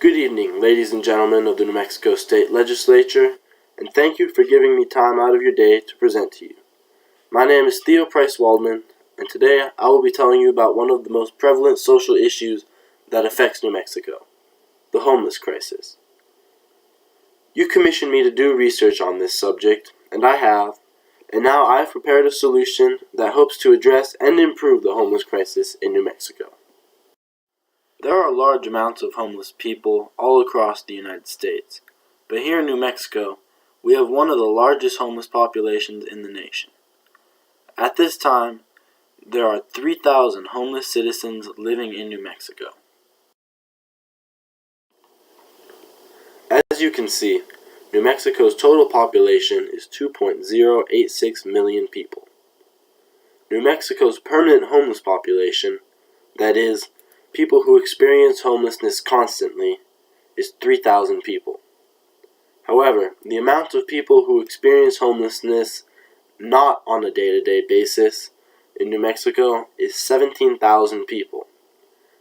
Good evening, ladies and gentlemen of the New Mexico State Legislature, and thank you for giving me time out of your day to present to you. My name is Price-Waldman, and today I will be telling you about one of the most prevalent social issues that affects New Mexico, the homeless crisis. You commissioned me to do research on this subject, and I have, and now I have prepared a solution that hopes to address and improve the homeless crisis in New Mexico. There are large amounts of homeless people all across the United States, but here in New Mexico, we have one of the largest homeless populations in the nation. At this time, there are 3,000 homeless citizens living in New Mexico. As you can see, New Mexico's total population is 2.086 million people. New Mexico's permanent homeless population, that is, people who experience homelessness constantly, is 3,000 people. However, the amount of people who experience homelessness not on a day-to-day basis in New Mexico is 17,000 people.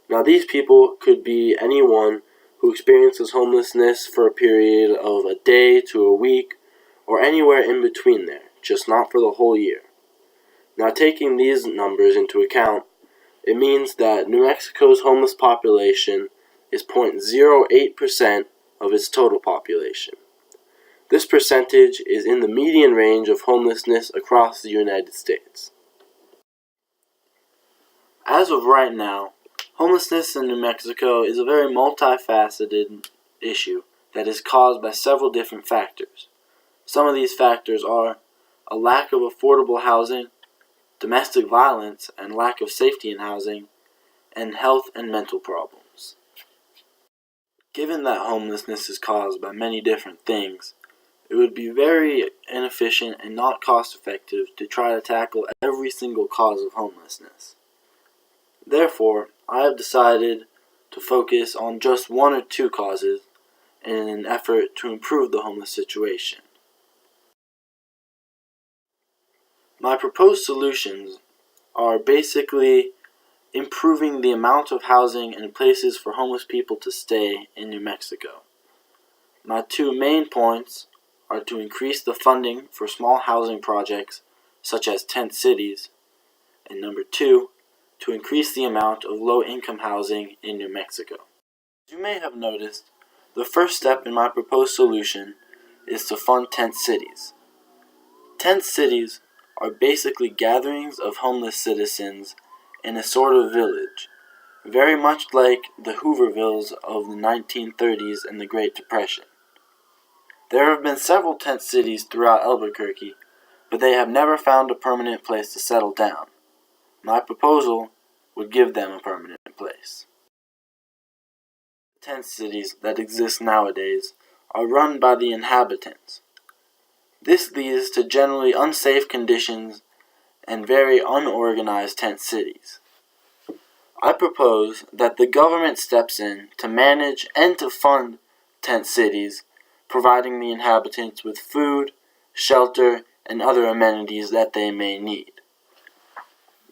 Now, these people could be anyone who experiences homelessness for a period of a day to a week or anywhere in between there, just not for the whole year. Now, taking these numbers into account, it means that New Mexico's homeless population is 0.08% of its total population. This percentage is in the median range of homelessness across the United States. As of right now, homelessness in New Mexico is a very multifaceted issue that is caused by several different factors. Some of these factors are a lack of affordable housing, domestic violence and lack of safety in housing, and health and mental problems. Given that homelessness is caused by many different things, it would be very inefficient and not cost-effective to try to tackle every single cause of homelessness. Therefore, I have decided to focus on just one or two causes in an effort to improve the homeless situation. My proposed solutions are basically improving the amount of housing and places for homeless people to stay in New Mexico. My two main points are to increase the funding for small housing projects such as tent cities, and number two, to increase the amount of low-income housing in New Mexico. As you may have noticed, the first step in my proposed solution is to fund tent cities. Tent cities are basically gatherings of homeless citizens in a sort of village, very much like the Hoovervilles of the 1930s and the Great Depression. There have been several tent cities throughout Albuquerque, but they have never found a permanent place to settle down. My proposal would give them a permanent place. Tent cities that exist nowadays are run by the inhabitants. This leads to generally unsafe conditions and very unorganized tent cities. I propose that the government steps in to manage and to fund tent cities, providing the inhabitants with food, shelter, and other amenities that they may need.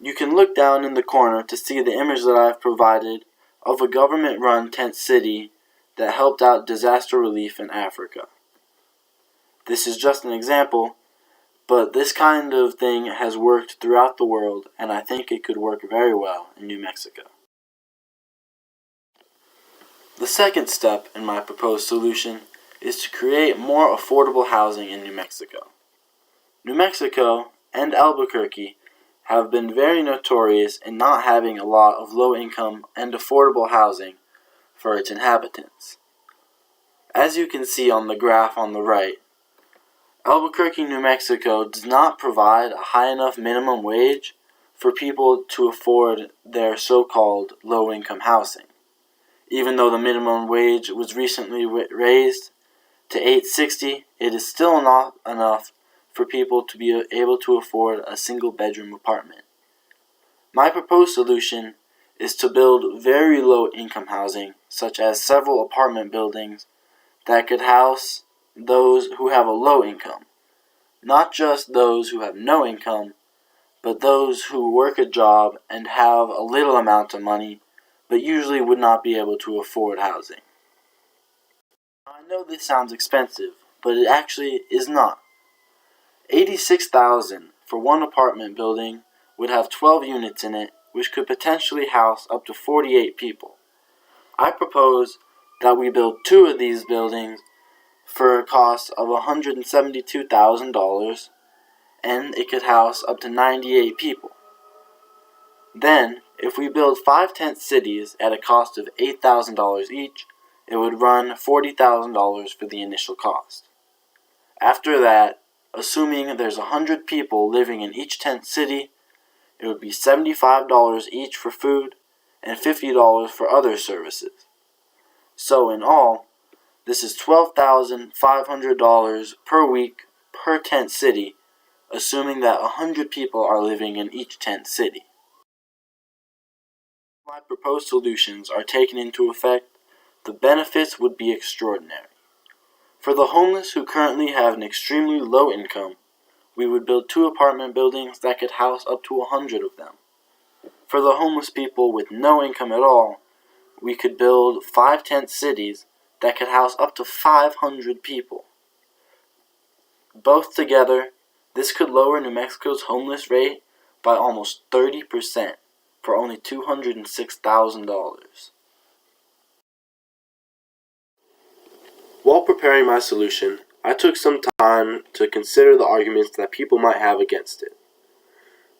You can look down in the corner to see the image that I have provided of a government-run tent city that helped out disaster relief in Africa. This is just an example, but this kind of thing has worked throughout the world, and I think it could work very well in New Mexico. The second step in my proposed solution is to create more affordable housing in New Mexico. New Mexico and Albuquerque have been very notorious in not having a lot of low-income and affordable housing for its inhabitants. As you can see on the graph on the right, Albuquerque, New Mexico does not provide a high enough minimum wage for people to afford their so-called low-income housing. Even though the minimum wage was recently raised to $8.60, it is still not enough for people to be able to afford a single-bedroom apartment. My proposed solution is to build very low-income housing, such as several apartment buildings that could house those who have a low income. Not just those who have no income, but those who work a job and have a little amount of money, but usually would not be able to afford housing. I know this sounds expensive, but it actually is not. $86,000 for one apartment building would have 12 units in it, which could potentially house up to 48 people. I propose that we build 2 of these buildings for a cost of $172,000, and it could house up to 98 people. Then, if we build 5 tent cities at a cost of $8,000 each, it would run $40,000 for the initial cost. After that, assuming there's 100 people living in each tent city, it would be $75 each for food and $50 for other services. So in all, this is $12,500 per week per tent city, assuming that 100 people are living in each tent city. If my proposed solutions are taken into effect, the benefits would be extraordinary. For the homeless who currently have an extremely low income, we would build 2 apartment buildings that could house up to 100 of them. For the homeless people with no income at all, we could build 5 tent cities that could house up to 500 people. Both together, this could lower New Mexico's homeless rate by almost 30% for only $206,000. While preparing my solution, I took some time to consider the arguments that people might have against it.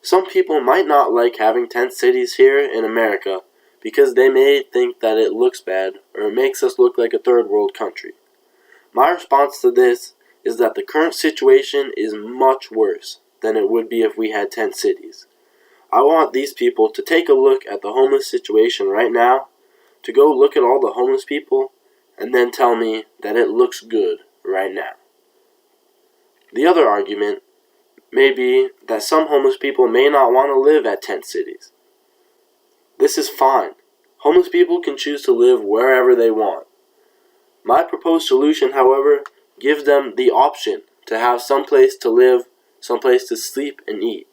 Some people might not like having tent cities here in America because they may think that it looks bad or it makes us look like a third world country. My response to this is that the current situation is much worse than it would be if we had tent cities. I want these people to take a look at the homeless situation right now, to go look at all the homeless people, and then tell me that it looks good right now. The other argument may be that some homeless people may not want to live at tent cities. This is fine. Homeless people can choose to live wherever they want. My proposed solution, however, gives them the option to have some place to live, some place to sleep and eat.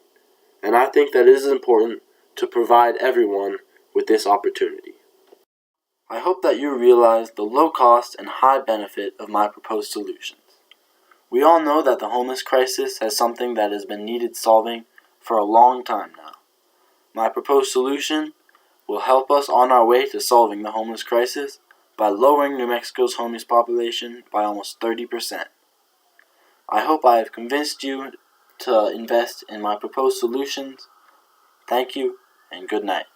And I think that it is important to provide everyone with this opportunity. I hope that you realize the low cost and high benefit of my proposed solutions. We all know that the homeless crisis has something that has been needed solving for a long time now. My proposed solution will help us on our way to solving the homeless crisis by lowering New Mexico's homeless population by almost 30%. I hope I have convinced you to invest in my proposed solutions. Thank you, and good night.